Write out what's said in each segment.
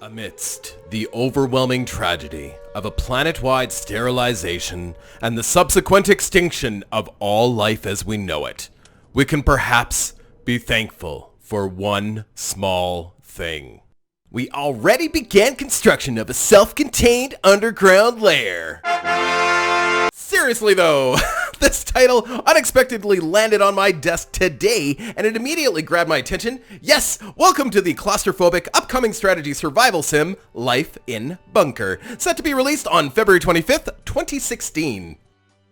Amidst the overwhelming tragedy of a planet-wide sterilization and the subsequent extinction of all life as we know it, we can perhaps be thankful for one small thing. We already began construction of a self-contained underground lair. Seriously though, this title unexpectedly landed on my desk today, and it immediately grabbed my attention. Yes, welcome to the claustrophobic upcoming strategy survival sim, Life in Bunker, set to be released on February 25th, 2016.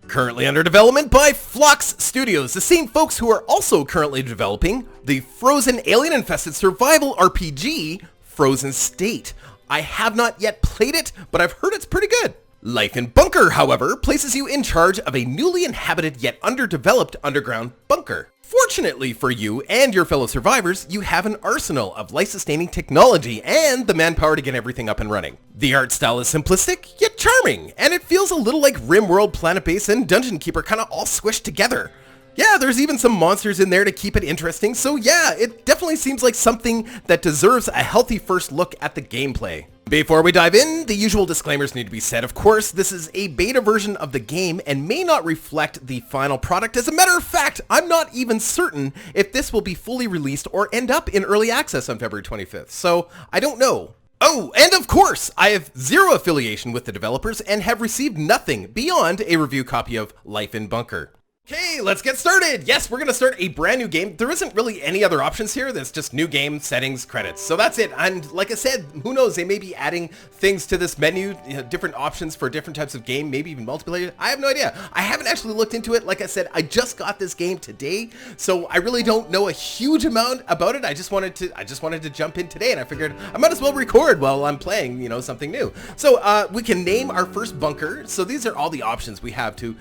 Currently under development by Phlox Studios, the same folks who are also currently developing the frozen alien-infested survival RPG, Frozen State. I have not yet played it, but I've heard it's pretty good. Life in Bunker, however, places you in charge of a newly inhabited yet underdeveloped underground bunker. Fortunately for you and your fellow survivors, you have an arsenal of life-sustaining technology and the manpower to get everything up and running. The art style is simplistic, yet charming, and it feels a little like RimWorld, Planet Base, and Dungeon Keeper kind of all squished together. Yeah, there's even some monsters in there to keep it interesting, so yeah, it definitely seems like something that deserves a healthy first look at the gameplay. Before we dive in, the usual disclaimers need to be said. Of course, this is a beta version of the game and may not reflect the final product. As a matter of fact, I'm not even certain if this will be fully released or end up in early access on February 25th, so I don't know. Oh, and of course, I have zero affiliation with the developers and have received nothing beyond a review copy of Life in Bunker. Okay, let's get started. Yes, we're going to start a brand new game. There isn't really any other options here. There's just new game, settings, credits. So that's it. And like I said, who knows? They may be adding things to this menu, different options for different types of game, maybe even multiplayer. I have no idea. I haven't actually looked into it. Like I said, I just got this game today, so I really don't know a huge amount about it. I just wanted to jump in today, and I figured I might as well record while I'm playing, something new. So we can name our first bunker. So these are all the options we have to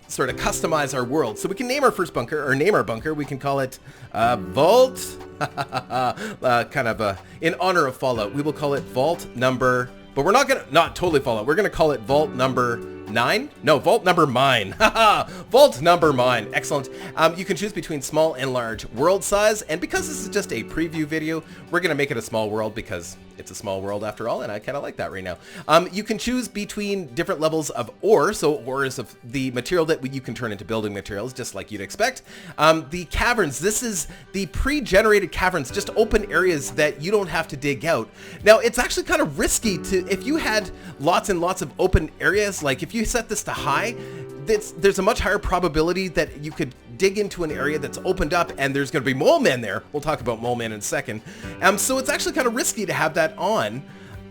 sort of customize our world. So we can name our first bunker, or name our bunker. We can call it Vault, in honor of Fallout. We will call it Vault number, but we're not totally Fallout. We're gonna call it Vault number 9? No, Vault number mine. Vault number mine. Excellent. You can choose between small and large world size, and because this is just a preview video, we're gonna make it a small world because it's a small world after all, and I kind of like that right now. You can choose between different levels of ore. So ore is of the material that you can turn into building materials, just like you'd expect. The caverns, this is the pre-generated caverns, just open areas that you don't have to dig out. Now, it's actually kind of risky if you had lots and lots of open areas, like if you set this to high, there's a much higher probability that you could dig into an area that's opened up and there's going to be mole men there. We'll talk about mole men in a second. So it's actually kind of risky to have that on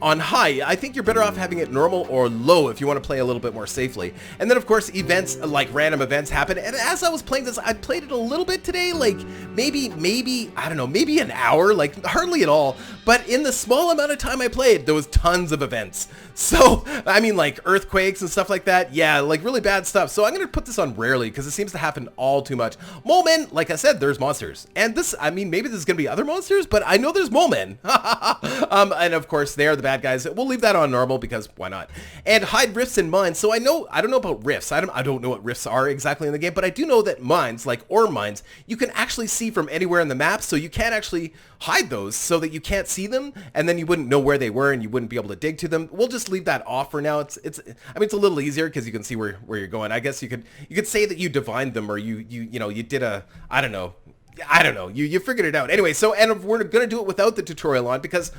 high. I think you're better off having it normal or low if you want to play a little bit more safely. And then of course events, like random events happen. And as I was playing this, I played it a little bit today, like maybe, I don't know, maybe an hour, like hardly at all. But in the small amount of time I played, there was tons of events. So, I mean, like earthquakes and stuff like that. Yeah, like really bad stuff. So I'm going to put this on rarely because it seems to happen all too much. Mole men, like I said, there's monsters. And this, I mean, maybe there's going to be other monsters, but I know there's mole men. And of course, they're the bad guys. We'll leave that on normal because why not? And hide rifts in mines. So I don't know about rifts. I don't know what rifts are exactly in the game, but I do know that mines, like ore mines, you can actually see from anywhere in the map. So you can actually hide those so that you can't see them, and then you wouldn't know where they were and you wouldn't be able to dig to them. We'll just leave that off for now. I mean, it's a little easier because you can see where you're going. I guess you could say that you divined them, or you did I don't know, you figured it out. Anyway, so, and we're gonna do it without the tutorial on because,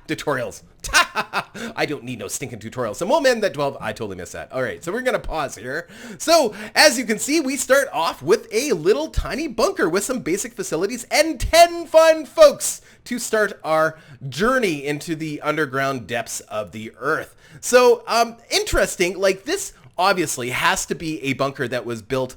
tutorials. I don't need no stinking tutorials. So mole men that 12, I totally missed that. All right, so we're gonna pause here. So as you can see, we start off with a little tiny bunker with some basic facilities and 10 fun folks to start our journey into the underground depths of the earth. So interesting, like this obviously has to be a bunker that was built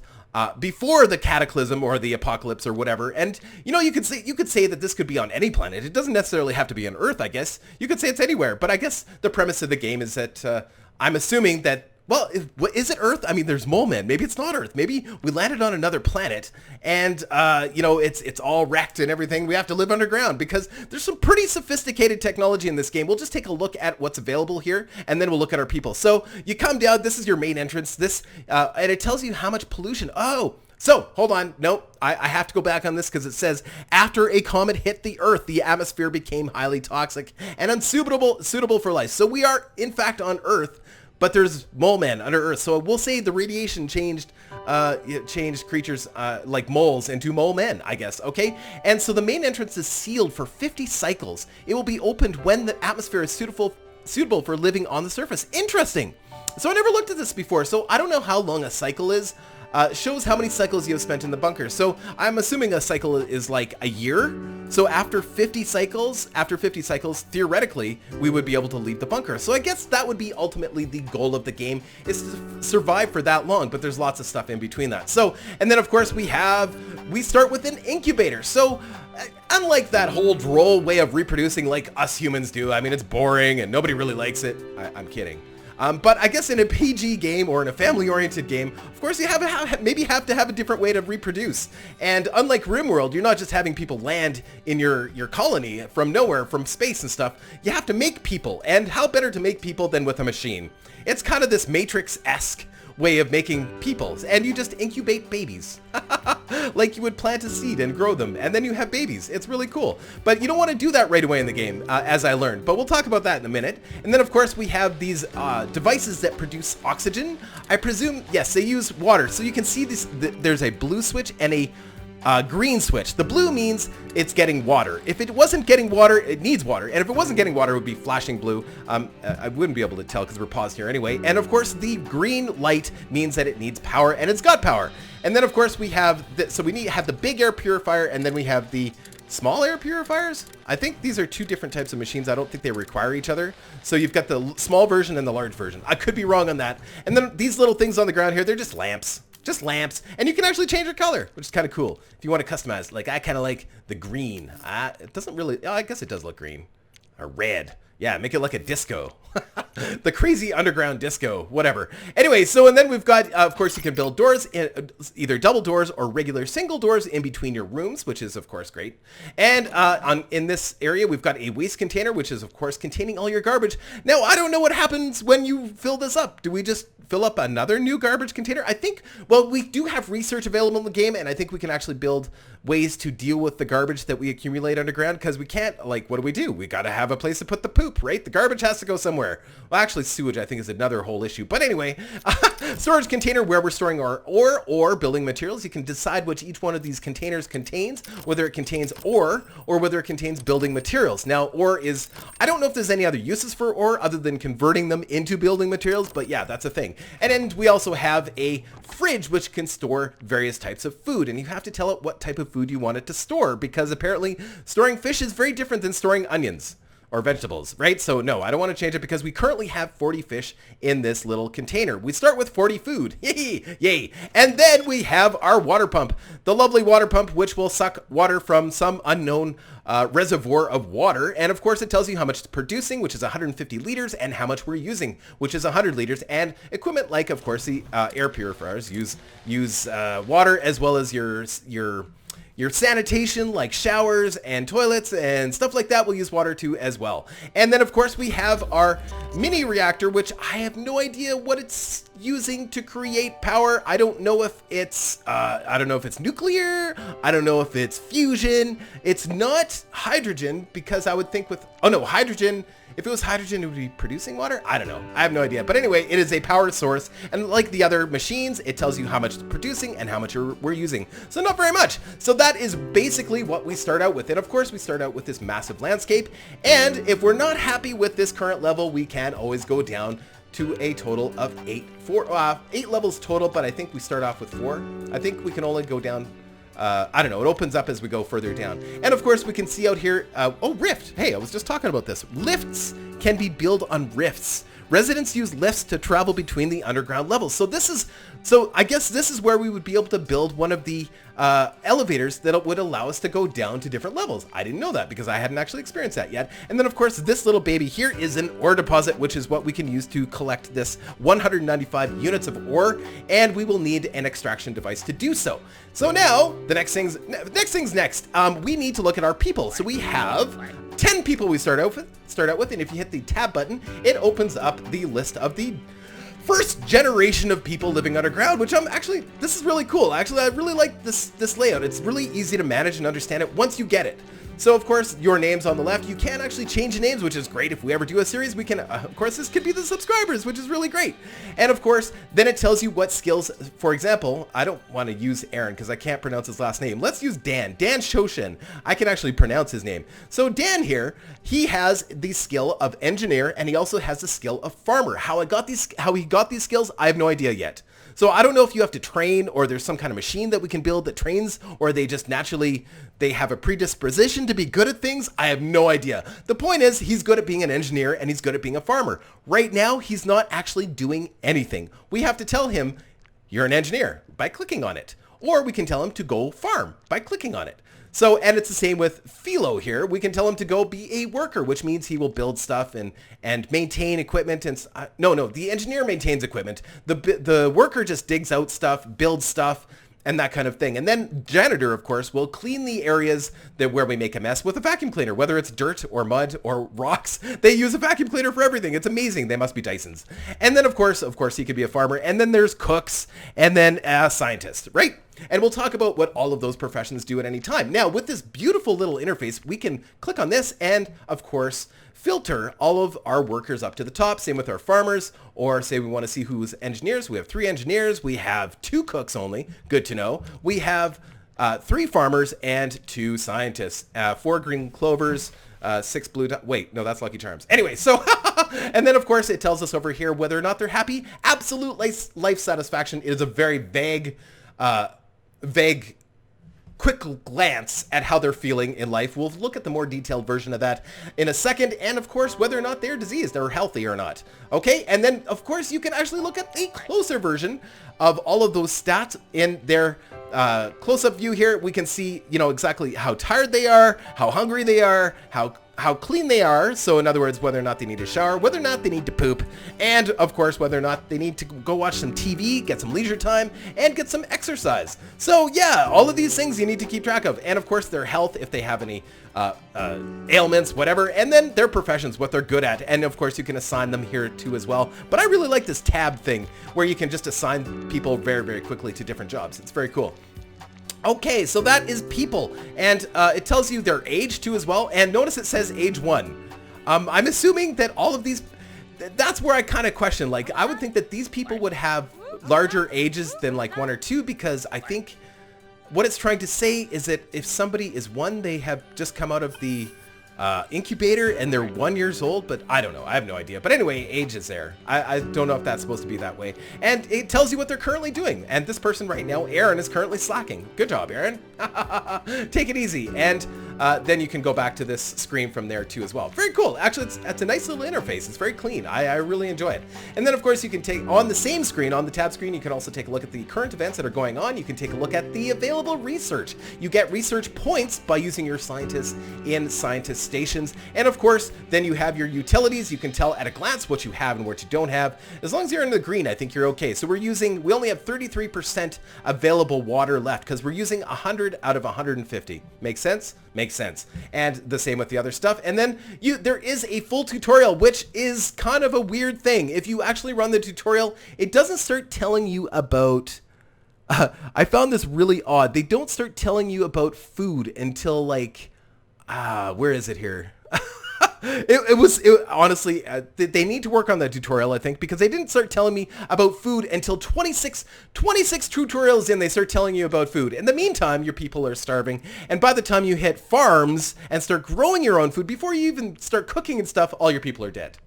before the cataclysm or the apocalypse or whatever. And you could say that this could be on any planet. It doesn't necessarily have to be on Earth, I guess. You could say it's anywhere, but I guess the premise of the game is that I'm assuming that, well, is it Earth? I mean, there's mole men. Maybe it's not Earth. Maybe we landed on another planet and, it's all wrecked and everything. We have to live underground because there's some pretty sophisticated technology in this game. We'll just take a look at what's available here and then we'll look at our people. So you come down, this is your main entrance, and it tells you how much pollution. Oh, So, hold on. Nope. I have to go back on this because it says, after a comet hit the Earth, the atmosphere became highly toxic and unsuitable for life. So we are, in fact, on Earth, but there's mole men under Earth. So we'll say the radiation changed creatures like moles into mole men, I guess. Okay. And so the main entrance is sealed for 50 cycles. It will be opened when the atmosphere is suitable for living on the surface. Interesting. So I never looked at this before. So I don't know how long a cycle is. Shows how many cycles you have spent in the bunker. So I'm assuming a cycle is like a year. So after 50 cycles, theoretically, we would be able to leave the bunker. So I guess that would be ultimately the goal of the game, is to survive for that long, but there's lots of stuff in between that. So, and then of course we start with an incubator. So unlike that whole droll way of reproducing like us humans do, I mean, it's boring and nobody really likes it. I'm kidding. But I guess in a PG game or in a family-oriented game, of course you maybe have to have a different way to reproduce. And unlike RimWorld, you're not just having people land in your colony from nowhere, from space and stuff. You have to make people, and how better to make people than with a machine? It's kind of this Matrix-esque way of making people, and you just incubate babies like you would plant a seed and grow them, and then you have babies. It's really cool, but you don't want to do that right away in the game, as I learned, but we'll talk about that in a minute. And then of course we have these devices that produce oxygen. I presume, yes, they use water. So you can see this, there's a blue switch and a green switch. The blue means it's getting water. If it wasn't getting water, it needs water. And if it wasn't getting water, it would be flashing blue. I wouldn't be able to tell because we're paused here anyway. And of course, the green light means that it needs power, and it's got power. And then of course we have, have the big air purifier, and then we have the small air purifiers. I think these are two different types of machines. I don't think they require each other. So you've got the small version and the large version. I could be wrong on that. And then these little things on the ground here, they're just lamps. Just lamps, and you can actually change your color, which is kind of cool if you want to customize. Like, I kind of like the green. It doesn't really, I guess it does look green. Or red. Yeah, make it like a disco. The crazy underground disco, whatever. Anyway, so, and then we've got, of course, you can build doors, either double doors or regular single doors in between your rooms, which is, of course, great. And in this area, we've got a waste container, which is, of course, containing all your garbage. Now, I don't know what happens when you fill this up. Do we just fill up another new garbage container? I think, well, we do have research available in the game, and I think we can actually build ways to deal with the garbage that we accumulate underground, because we can't, like, what do? We got to have a place to put the poop, right? The garbage has to go somewhere. Well, actually, sewage, I think, is another whole issue. But anyway, storage container where we're storing our ore or building materials. You can decide which each one of these containers contains, whether it contains ore or whether it contains building materials. Now, ore is, I don't know if there's any other uses for ore other than converting them into building materials, but yeah, that's a thing. And then we also have a fridge which can store various types of food, and you have to tell it what type of food you want it to store, because apparently storing fish is very different than storing onions or vegetables, right? So no, I don't want to change it because we currently have 40 fish in this little container. We start with 40 food. Yay. And then we have our water pump, the lovely water pump, which will suck water from some unknown reservoir of water. And of course, it tells you how much it's producing, which is 150 liters, and how much we're using, which is 100 liters. And equipment like, of course, the air purifiers use water, as well as your sanitation, like showers and toilets and stuff like that, will use water too as well. And then of course we have our mini reactor, which I have no idea what it's using to create power. I don't know if it's nuclear. I don't know if it's fusion. It's not hydrogen, because I would think with, oh no, hydrogen. If it was hydrogen, it would be producing water? I don't know. I have no idea. But anyway, it is a power source. And like the other machines, it tells you how much it's producing and how much we're using. So not very much. So that is basically what we start out with. And of course, we start out with this massive landscape. And if we're not happy with this current level, we can always go down to a total of 8 levels total. But I think we start off with 4. I think we can only go down, I don't know, it opens up as we go further down. And of course we can see out here, oh, rift. Hey, I was just talking about this. Lifts can be built on rifts. Residents use lifts to travel between the underground levels. So I guess this is where we would be able to build one of the elevators that would allow us to go down to different levels. I didn't know that because I hadn't actually experienced that yet. And then of course, this little baby here is an ore deposit, which is what we can use to collect this 195 units of ore, and we will need an extraction device to do so. So now, the next thing's next. We need to look at our people. So we have 10 people we start out with, and if you hit the tab button, it opens up the list of the first generation of people living underground, which this is really cool. Actually, I really like this layout. It's really easy to manage and understand it once you get it. So of course, your name's on the left. You can actually change the names, which is great. If we ever do a series, we can, of course, this could be the subscribers, which is really great. And of course, then it tells you what skills, for example, I don't want to use Aaron because I can't pronounce his last name. Let's use Dan Shoshin. I can actually pronounce his name. So Dan here, he has the skill of engineer, and he also has the skill of farmer. How he got these skills, I have no idea yet. So I don't know if you have to train, or there's some kind of machine that we can build that trains, or they just naturally, they have a predisposition to be good at things. I have no idea. The point is, he's good at being an engineer and he's good at being a farmer. Right now, he's not actually doing anything. We have to tell him, you're an engineer, by clicking on it. Or we can tell him to go farm by clicking on it. So, and it's the same with Philo here. We can tell him to go be a worker, which means he will build stuff and maintain equipment. And no, the engineer maintains equipment. The worker just digs out stuff, builds stuff, and that kind of thing. And then janitor, of course, will clean the areas where we make a mess with a vacuum cleaner, whether it's dirt or mud or rocks. They use a vacuum cleaner for everything. It's amazing. They must be Dysons. And then, of course, he could be a farmer. And then there's cooks, and then a scientist, right? And we'll talk about what all of those professions do at any time. Now, with this beautiful little interface, we can click on this and, of course, filter all of our workers up to the top. Same with our farmers, or say we want to see who's engineers. We have 3 engineers. We have 2 cooks only. Good to know. We have 3 farmers and 2 scientists. 4 green clovers, 6 blue... Wait, no, that's Lucky Charms. Anyway, so... and then, of course, it tells us over here whether or not they're happy. Absolute life satisfaction is a very vague, quick glance at how they're feeling in life. We'll look at the more detailed version of that in a second, and of course whether or not they're diseased or healthy or not. Okay, and then of course you can actually look at the closer version of all of those stats in their close-up view here. We can see, exactly how tired they are, how hungry they are, how clean they are. So in other words, whether or not they need a shower, whether or not they need to poop, and of course whether or not they need to go watch some TV, get some leisure time, and get some exercise. So yeah, all of these things you need to keep track of. And of course their health, if they have any ailments, whatever, and then their professions, what they're good at. And of course you can assign them here too as well. But I really like this tab thing where you can just assign people very, very quickly to different jobs. It's very cool. Okay, so that is people, and it tells you their age too as well, and notice it says age 1. I'm assuming that all of these, that's where I kind of question, like, I would think that these people would have larger ages than like 1 or 2, because I think what it's trying to say is that if somebody is 1, they have just come out of the incubator and they're 1 year old, but I don't know. I have no idea. But anyway, age is there. I don't know if that's supposed to be that way. And it tells you what they're currently doing. And this person right now, Aaron, is currently slacking. Good job, Aaron. Take it easy. And then you can go back to this screen from there too as well. Very cool. Actually, it's a nice little interface. It's very clean. I really enjoy it. And then of course you can take on the same screen, on the tab screen, you can also take a look at the current events that are going on. You can take a look at the available research. You get research points by using your scientists in scientist stations. And of course, then you have your utilities. You can tell at a glance what you have and what you don't have. As long as you're in the green, I think you're okay. So we only have 33% available water left because we're using 100 out of 150. Make sense? Makes sense. And the same with the other stuff. And then there is a full tutorial, which is kind of a weird thing. If you actually run the tutorial, it doesn't start telling you about... I found this really odd. They don't start telling you about food until like... where is it here? Honestly, they need to work on that tutorial, I think, because they didn't start telling me about food until 26 tutorials in. They start telling you about food. In the meantime, your people are starving. And by the time you hit farms and start growing your own food, before you even start cooking and stuff, all your people are dead.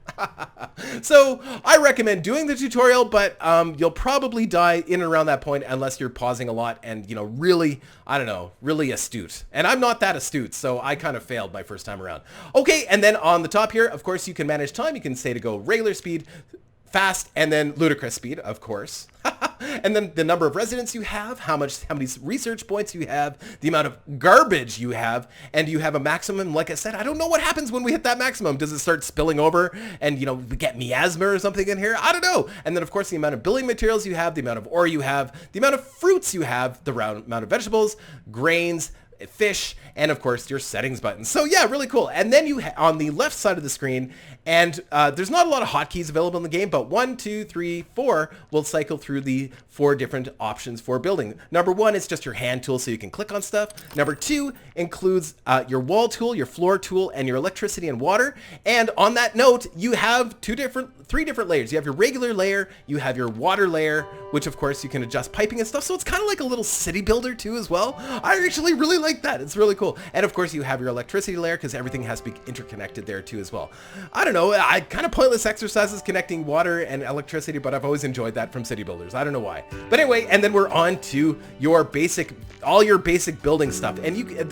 So I recommend doing the tutorial, but you'll probably die in and around that point unless you're pausing a lot and, really, I don't know, really astute. And I'm not that astute, so I kind of failed my first time around. Okay, and then on the top here, of course, you can manage time. You can say to go regular speed, fast, and then ludicrous speed, of course. And then the number of residents you have, how many research points you have, the amount of garbage you have, and you have a maximum. Like I said, I don't know what happens when we hit that maximum. Does it start spilling over and, we get miasma or something in here? I don't know. And then, of course, the amount of building materials you have, the amount of ore you have, the amount of fruits you have, the amount of vegetables, grains, fish, and of course your settings button. So yeah, really cool. And then you on the left side of the screen, and there's not a lot of hotkeys available in the game, but 1, 2, 3, 4 will cycle through the 4 different options for building. Number 1 is just your hand tool, so you can click on stuff. Number 2 includes your wall tool, your floor tool, and your electricity and water. And on that note, you have 3 different layers. You have your regular layer, you have your water layer, which of course you can adjust piping and stuff. So it's kind of like a little city builder too as well. I actually really like that. It's really cool. And of course you have your electricity layer because everything has to be interconnected there too as well. I don't know, kind of pointless exercises connecting water and electricity, but I've always enjoyed that from city builders. I don't know why. But anyway, and then we're on to your all your basic building stuff. And it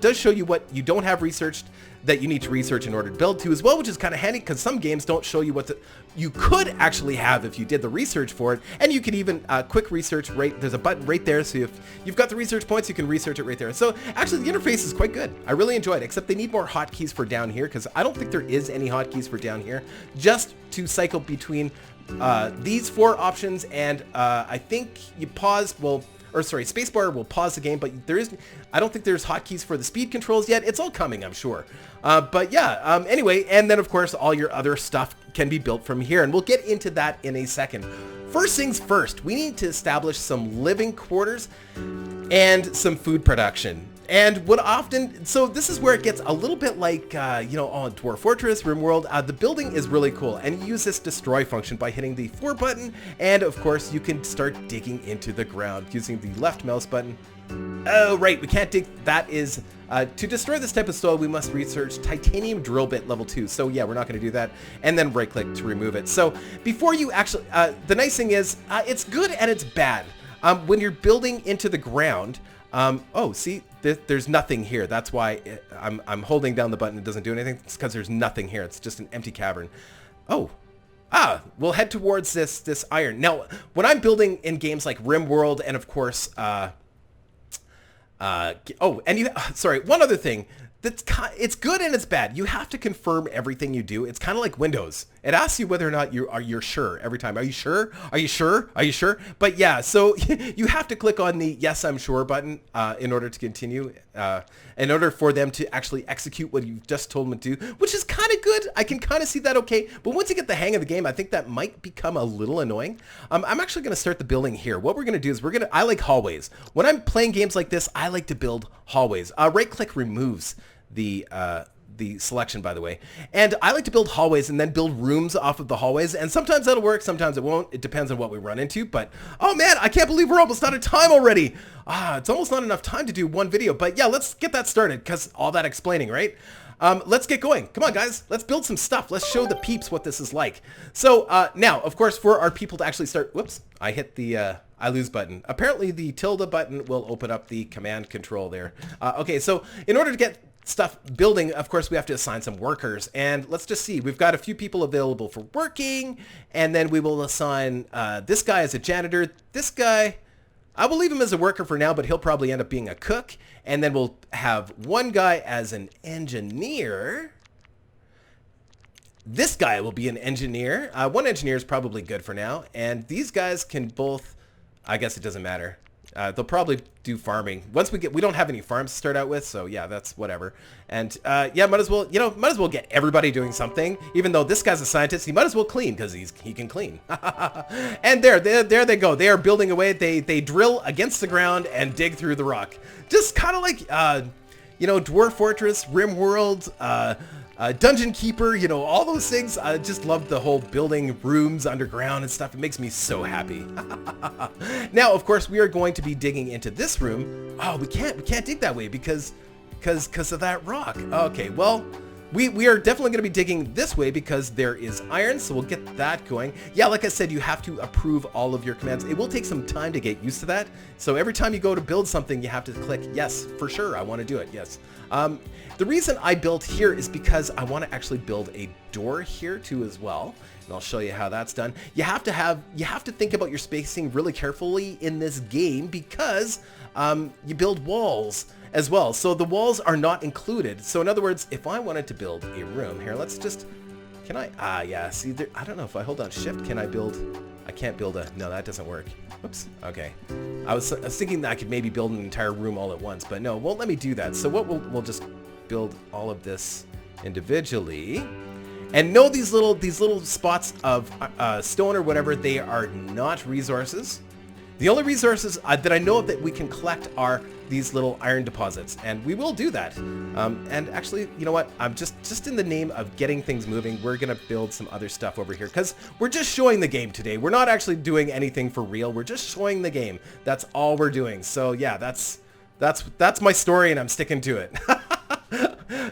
does show you what you don't have researched that you need to research in order to build to as well, which is kind of handy because some games don't show you what you could actually have if you did the research for it. And you can even quick research there's a button right there, so if you've got the research points, you can research it right there. So actually the interface is quite good. I really enjoyed it, except they need more hotkeys for down here because I don't think there is any hotkeys for down here, just to cycle between these 4 options. And I think you pause, spacebar will pause the game, but I don't think there's hotkeys for the speed controls yet. It's all coming, I'm sure. But yeah, anyway, and then of course all your other stuff can be built from here, and we'll get into that in a second. First things first, we need to establish some living quarters and some food production. And so this is where it gets a little bit like, on Dwarf Fortress, RimWorld. The building is really cool, and you use this destroy function by hitting the 4 button, and of course you can start digging into the ground using the left mouse button. Oh, right, we can't dig. That is, to destroy this type of soil, we must research titanium drill bit level 2. So yeah, we're not going to do that. And then right click to remove it. So before you actually, the nice thing is, it's good and it's bad. When you're building into the ground, see, there's nothing here. That's why I'm holding down the button. It doesn't do anything. It's because there's nothing here. It's just an empty cavern. We'll head towards this iron. Now, when I'm building in games like RimWorld and of course, one other thing. It's good and it's bad. You have to confirm everything you do. It's kind of like Windows. It asks you whether or not you're sure every time. Are you sure? Are you sure? Are you sure? But yeah, so you have to click on the yes, I'm sure button in order to continue, in order for them to actually execute what you've just told them to do, which is kind of good. I can kind of see that okay. But once you get the hang of the game, I think that might become a little annoying. I'm actually going to start the building here. What we're going to do is I like hallways. When I'm playing games like this, I like to build hallways. Right click removes the selection, by the way. And I like to build hallways and then build rooms off of the hallways. And sometimes that'll work, sometimes it won't. It depends on what we run into. But, oh man, I can't believe we're almost out of time already. It's almost not enough time to do one video. But yeah, let's get that started because all that explaining, right? Let's get going. Come on, guys. Let's build some stuff. Let's show the peeps what this is like. So now, of course, for our people to actually start... Whoops, I hit the... I lose button. Apparently, the tilde button will open up the command control there. Okay, so in order to get stuff building, of course, we have to assign some workers. And let's just see. We've got a few people available for working. And then we will assign this guy as a janitor. This guy, I will leave him as a worker for now, but he'll probably end up being a cook. And then we'll have one guy as an engineer. This guy will be an engineer. One engineer is probably good for now. And these guys can both... I guess it doesn't matter. They'll probably do farming. We don't have any farms to start out with, so yeah, that's whatever. And yeah, might as well get everybody doing something. Even though this guy's a scientist, he might as well clean because he can clean. And there they go. They are building away. They drill against the ground and dig through the rock. Just kind of like Dwarf Fortress, RimWorld, Dungeon Keeper, all those things. I just love the whole building rooms underground and stuff. It makes me so happy. Now, of course, we are going to be digging into this room. Oh, we can't dig that way because of that rock. Okay, well, we are definitely going to be digging this way because there is iron, so we'll get that going. Yeah, like I said, you have to approve all of your commands. It will take some time to get used to that. So every time you go to build something, you have to click, yes, for sure, I want to do it, yes. The reason I built here is because I want to actually build a door here too as well. And I'll show you how that's done. You have to think about your spacing really carefully in this game because you build walls as well. So the walls are not included. So in other words, if I wanted to build a room here, let's just, can I, yeah, see there, I don't know if I hold down shift, can I build, I can't build a... No, that doesn't work. Oops. Okay. I was thinking that I could maybe build an entire room all at once, but no, it won't let me do that. So what we'll just build all of this individually. And know these little spots of stone or whatever, they are not resources. The only resources that I know of that we can collect are these little iron deposits, and we will do that. And actually, you know what? I'm just in the name of getting things moving, we're gonna build some other stuff over here because we're just showing the game today. We're not actually doing anything for real. We're just showing the game. That's all we're doing. So yeah, that's my story, and I'm sticking to it.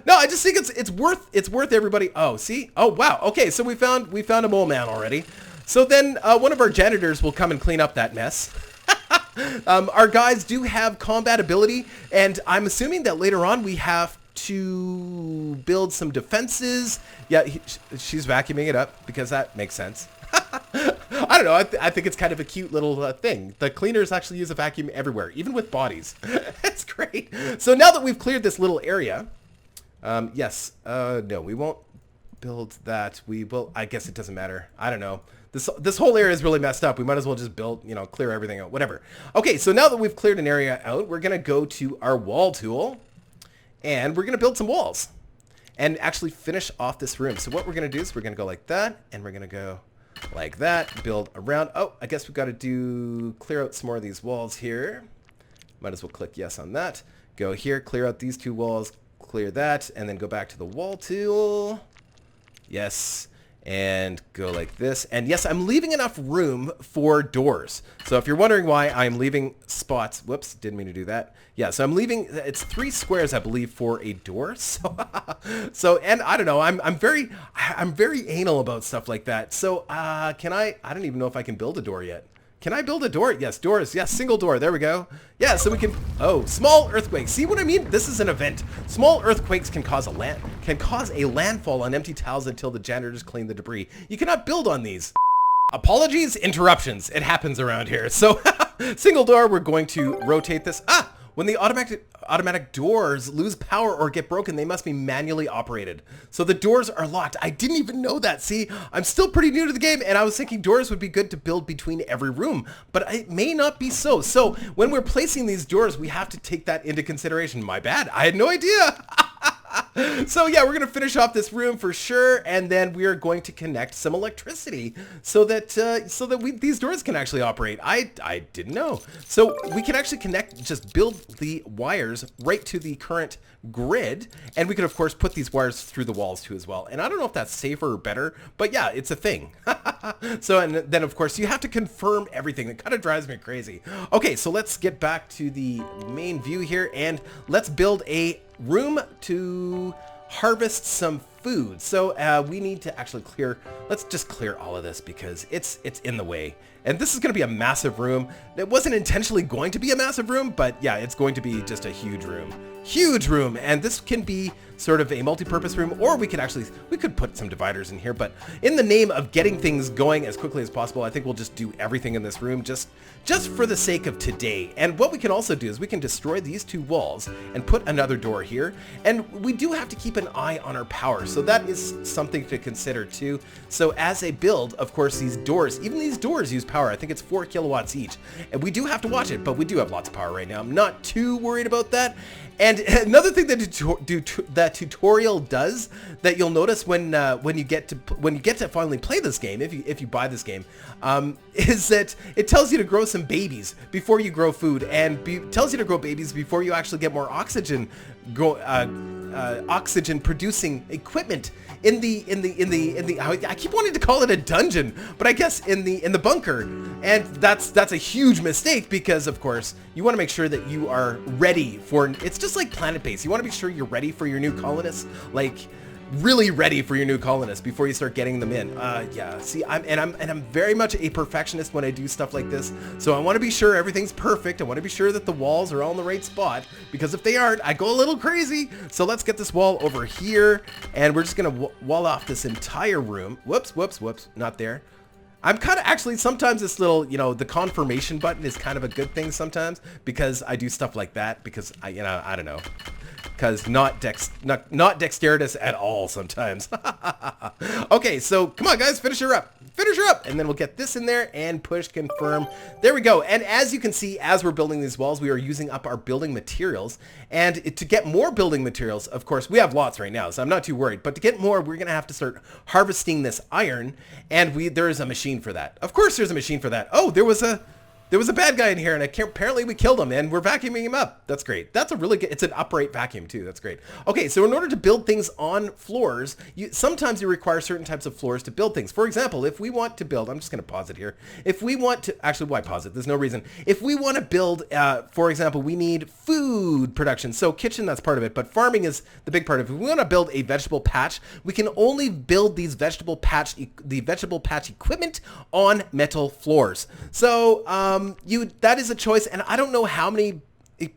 No, I just think it's worth everybody. Oh, see? Oh wow. Okay, so we found a mole man already. So then one of our janitors will come and clean up that mess. Our guys do have combat ability, and I'm assuming that later on we have to build some defenses. Yeah, she's vacuuming it up because that makes sense. I don't know. I think it's kind of a cute little thing. The cleaners actually use a vacuum everywhere, even with bodies. It's great. So now that we've cleared this little area, yes, no, we won't build that. We will. I guess it doesn't matter. I don't know. This whole area is really messed up. We might as well just build, clear everything out, whatever. Okay, so now that we've cleared an area out, we're gonna go to our wall tool, and we're gonna build some walls, and actually finish off this room. So what we're gonna do is we're gonna go like that, and we're gonna go like that, build around. Oh, I guess we've got to clear out some more of these walls here. Might as well click yes on that. Go here, clear out these two walls, clear that, and then go back to the wall tool. Yes. And go like this. And yes, I'm leaving enough room for doors. So if you're wondering why I'm leaving spots, whoops, didn't mean to do that. Yeah, so I'm leaving, it's 3 squares, I believe, for a door. So, and I don't know, I'm very anal about stuff like that. So I don't even know if I can build a door yet. Can I build a door? Yes, doors. Yes, single door. There we go. Yeah, so we can... Oh, small earthquakes. See what I mean? This is an event. Small earthquakes can cause a landfall on empty tiles until the janitors clean the debris. You cannot build on these. Apologies, interruptions. It happens around here. So, single door, we're going to rotate this. When the automatic doors lose power or get broken, they must be manually operated. So the doors are locked. I didn't even know that. See, I'm still pretty new to the game, and I was thinking doors would be good to build between every room, but it may not be so. So when we're placing these doors, we have to take that into consideration. My bad. I had no idea. So yeah, we're gonna finish off this room for sure, and then we are going to connect some electricity so that these doors can actually operate. I didn't know. So we can actually just build the wires right to the current grid, and we could of course put these wires through the walls too as well. And I don't know if that's safer or better, but yeah, it's a thing. So and then of course you have to confirm everything. That kind of drives me crazy. Okay, so let's get back to the main view here, and let's build a room to harvest some food. So we need to actually let's just clear all of this because it's in the way. And this is going to be a massive room. It wasn't intentionally going to be a massive room, but yeah, it's going to be just a huge room. Huge room. And this can be sort of a multi-purpose room, or we could put some dividers in here, but in the name of getting things going as quickly as possible, I think we'll just do everything in this room just for the sake of today. And what we can also do is we can destroy these 2 walls and put another door here. And we do have to keep an eye on our power, so that is something to consider too. So as a build, of course, even these doors use power. I think it's 4 kilowatts each, and we do have to watch it, but we do have lots of power right now. I'm not too worried about that. And another thing that tutorial does that you'll notice when you get to finally play this game, if you buy this game, is that it tells you to grow some babies before you grow food, and tells you to grow babies before you actually get more oxygen producing equipment in the I keep wanting to call it a dungeon, but I guess in the bunker. And that's a huge mistake, because of course you want to make sure that you are ready for, it's just like Planet Base. You want to be sure you're ready for your new colonists, like really ready for your new colonists before you start getting them in. Yeah, see, I'm very much a perfectionist when I do stuff like this. So I want to be sure everything's perfect. I want to be sure that the walls are all in the right spot, because if they aren't, I go a little crazy. So let's get this wall over here, and we're just gonna wall off this entire room. Whoops, not there. I'm kind of actually, sometimes this little, the confirmation button is kind of a good thing sometimes, because I do stuff like that, because I don't know. Because not dexterous at all sometimes. Okay, so come on guys, finish her up. finish her up. And then we'll get this in there and push confirm. There we go. And as you can see, as we're building these walls, we are using up our building materials. And to get more building materials, of course, we have lots right now, so I'm not too worried. But to get more, we're going to have to start harvesting this iron. And there is a machine for that. Of course, there's a machine for that. Oh, there was a bad guy in here, and apparently we killed him, and we're vacuuming him up. That's great. That's a really good, it's an upright vacuum too. That's great. Okay, so in order to build things on floors, sometimes you require certain types of floors to build things. For example, if we want to build, I'm just going to pause it here. If we want to, actually, why pause it? There's no reason. If we want to build, for example, we need food production. So kitchen, that's part of it, but farming is the big part of it. If we want to build a vegetable patch, we can only build these vegetable patch equipment on metal floors. So, that is a choice, and I don't know how many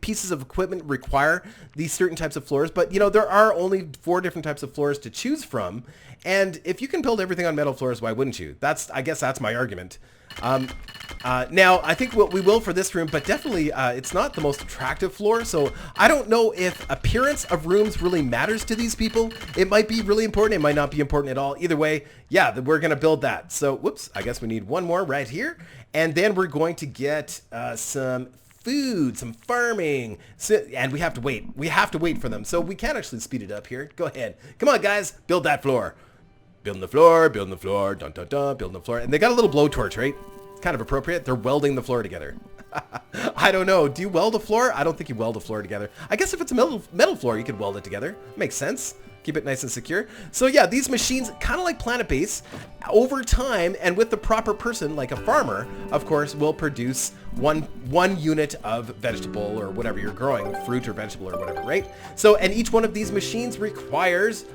pieces of equipment require these certain types of floors, but there are only 4 different types of floors to choose from, and if you can build everything on metal floors, why wouldn't you? I guess that's my argument. Now, I think what we will for this room, but definitely it's not the most attractive floor, so I don't know if appearance of rooms really matters to these people. It might be really important, it might not be important at all. Either way, yeah, we're going to build that. So, whoops, I guess we need one more right here, and then we're going to get some food, some farming, and we have to wait. We have to wait for them, so we can actually speed it up here. Go ahead. Come on, guys, build that floor. Building the floor, dun, dun, dun, building the floor. And they got a little blowtorch, right? It's kind of appropriate. They're welding the floor together. I don't know. Do you weld a floor? I don't think you weld a floor together. I guess if it's a metal floor, you could weld it together. Makes sense. Keep it nice and secure. So yeah, these machines, kind of like Planet Base, over time and with the proper person, like a farmer, of course, will produce one unit of vegetable or whatever you're growing, fruit or vegetable or whatever, right? So, and each one of these machines requires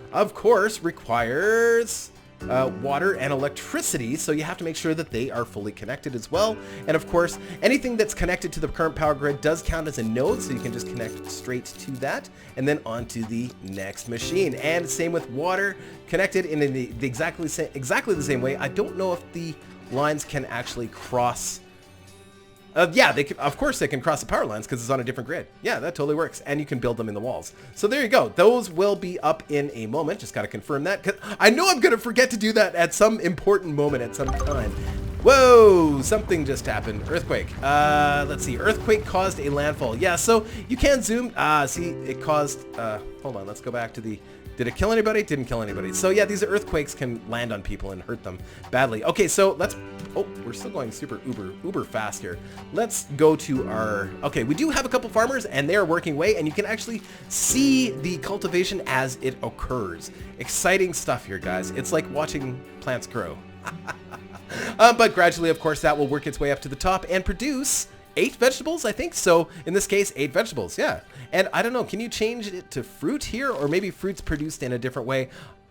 water and electricity, so you have to make sure that they are fully connected as well. And of course, anything that's connected to the current power grid does count as a node, so you can just connect straight to that and then onto the next machine. And same with water, connected in the exactly the same way. I don't know if the lines can actually cross. Yeah, of course they can cross the power lines because it's on a different grid. Yeah, that totally works. And you can build them in the walls. So there you go. Those will be up in a moment. Just got to confirm that, because I know I'm going to forget to do that at some important moment at some time. Whoa, something just happened. Earthquake. Let's see. Earthquake caused a landfall. Yeah, so you can zoom. See, it caused... hold on, let's go back to the... Did it kill anybody? Didn't kill anybody. So yeah, these earthquakes can land on people and hurt them badly. Okay, so let's... Oh, we're still going super uber fast here. Let's go to our... Okay, we do have a couple farmers, and they are working away, and you can actually see the cultivation as it occurs. Exciting stuff here, guys. It's like watching plants grow. But gradually, of course, that will work its way up to the top and produce 8 vegetables, I think. So in this case, 8 vegetables, yeah. And I don't know, can you change it to fruit here? Or maybe fruit's produced in a different way?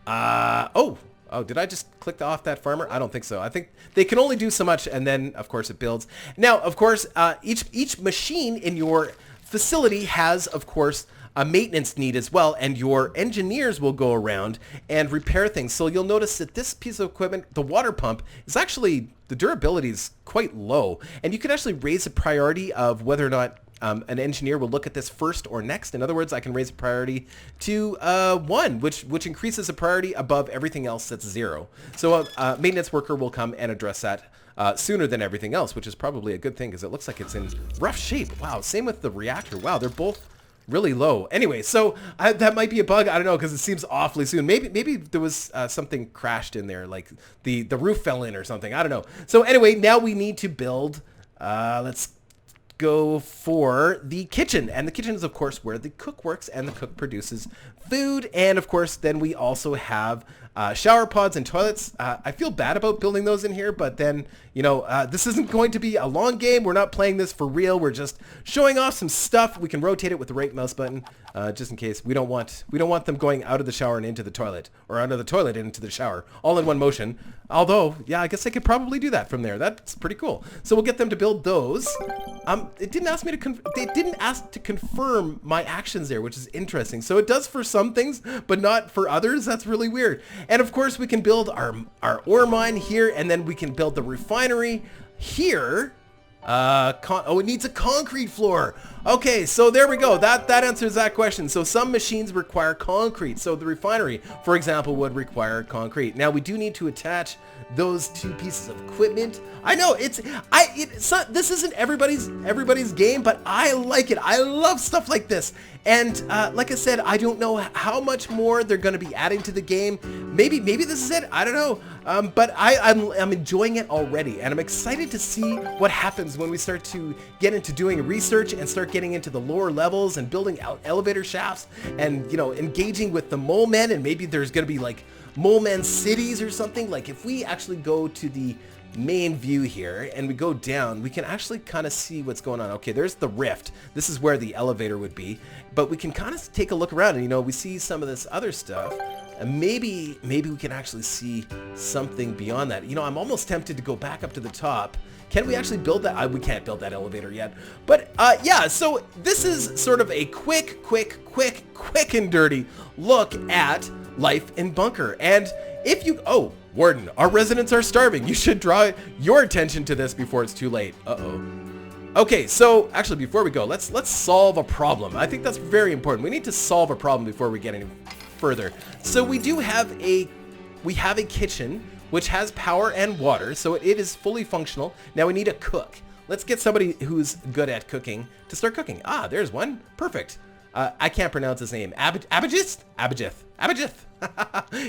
Oh, did I just click off that farmer? I don't think so. I think they can only do so much, and then, of course, it builds. Now, of course, each machine in your facility has, of course, a maintenance need as well, and your engineers will go around and repair things. So you'll notice that this piece of equipment, the water pump, is actually, the durability is quite low, and you can actually raise the priority of whether or not an engineer will look at this first or next. In other words, I can raise a priority to 1, which increases the priority above everything else that's 0. So a maintenance worker will come and address that sooner than everything else, which is probably a good thing because it looks like it's in rough shape. Wow, same with the reactor. Wow, they're both really low. Anyway, so that might be a bug. I don't know, because it seems awfully soon. Maybe there was something crashed in there, like the roof fell in or something. I don't know. So anyway, now we need to build. Let's go for the kitchen, and the kitchen is of course where the cook works, and the cook produces food. And of course, then we also have shower pods and toilets. I feel bad about building those in here, but then, this isn't going to be a long game. We're not playing this for real. We're just showing off some stuff. We can rotate it with the right mouse button, just in case. We don't want them going out of the shower and into the toilet, or out of the toilet and into the shower, all in one motion. Although, yeah, I guess I could probably do that from there. That's pretty cool. So we'll get them to build those. It didn't ask me to they didn't ask to confirm my actions there, which is interesting. So it does for some things, but not for others. That's really weird. And of course, we can build our ore mine here, and then we can build the refinery here. Oh, it needs a concrete floor. Okay, so there we go. That answers that question. So some machines require concrete. So the refinery, for example, would require concrete. Now we do need to attach those two pieces of equipment. I know this isn't everybody's game, but I like it. I love stuff like this. And like I said, I don't know how much more they're going to be adding to the game. Maybe this is it. I don't know. But I'm enjoying it already, and I'm excited to see what happens when we start to get into doing research and start getting into the lower levels and building elevator shafts and, you know, engaging with the mole men, and maybe there's going to be like mole men cities or something. Like if we actually go to the main view here and we go down, we can actually kind of see what's going on. Okay, there's the rift. This is where the elevator would be, but we can kind of take a look around and, you know, we see some of this other stuff, and maybe we can actually see something beyond that. You know, I'm almost tempted to go back up to the top. Can we actually build that? We can't build that elevator yet, but yeah, so this is sort of a quick and dirty look at life in Bunker. And if you, oh, Warden, our residents are starving. You should draw your attention to this before it's too late. Okay, so actually before we go, let's solve a problem. I think that's very important. We need to solve a problem before we get any further. So we have a kitchen which has power and water, so it is fully functional. Now we need a cook. Let's get somebody who's good at cooking to start cooking. Ah, there's one. Perfect. I can't pronounce his name. Abijith.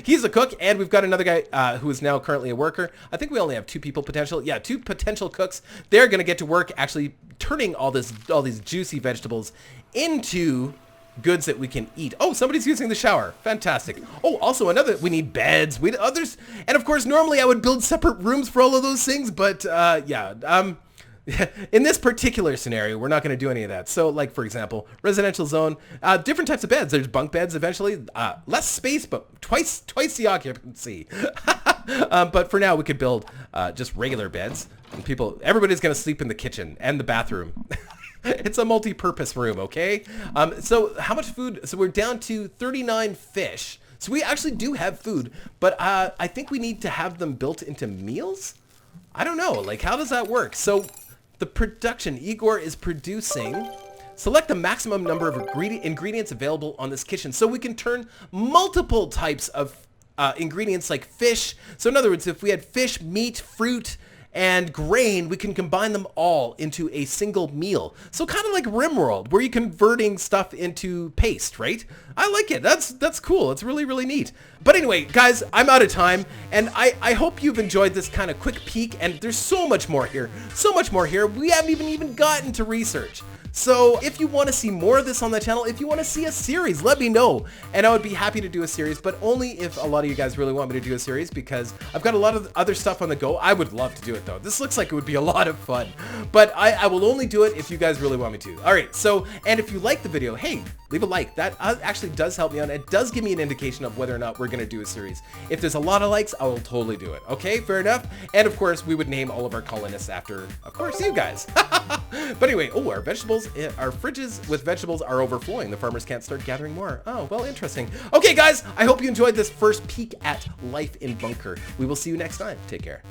He's a cook, and we've got another guy who is now currently a worker. I think we only have 2 people potential. Yeah, 2 potential cooks. They're gonna get to work actually turning all these juicy vegetables into goods that we can eat. Oh, somebody's using the shower. Fantastic. Oh, also we need beds. We need others, and of course, normally I would build separate rooms for all of those things, but yeah. In this particular scenario, we're not going to do any of that. So, like, for example, residential zone, different types of beds. There's bunk beds eventually, less space, but twice the occupancy. But for now, we could build just regular beds. And everybody's going to sleep in the kitchen and the bathroom. It's a multi-purpose room, okay? So how much food? So we're down to 39 fish. So we actually do have food, but I think we need to have them built into meals? I don't know. Like, how does that work? So the production, Igor is producing. Select the maximum number of ingredients available on this kitchen. So we can turn multiple types of ingredients like fish. So in other words, if we had fish, meat, fruit, and grain, we can combine them all into a single meal. So kind of like RimWorld, where you're converting stuff into paste, right? I like it. That's cool. It's really, really neat. But anyway, guys, I'm out of time, and I hope you've enjoyed this kind of quick peek, and there's so much more here. So much more here. We haven't even gotten to research. So if you want to see more of this on the channel, if you want to see a series, let me know. And I would be happy to do a series, but only if a lot of you guys really want me to do a series, because I've got a lot of other stuff on the go. I would love to do it though. This looks like it would be a lot of fun, but I will only do it if you guys really want me to. All right, so, and if you like the video, hey, leave a like. That actually does help me out. It does give me an indication of whether or not we're going to do a series. If there's a lot of likes, I will totally do it. Okay, fair enough. And of course, we would name all of our colonists after, of course, you guys. But anyway, oh, our fridges with vegetables are overflowing. The farmers can't start gathering more. Oh, well, interesting. Okay, guys, I hope you enjoyed this first peek at life in Bunker. We will see you next time. Take care.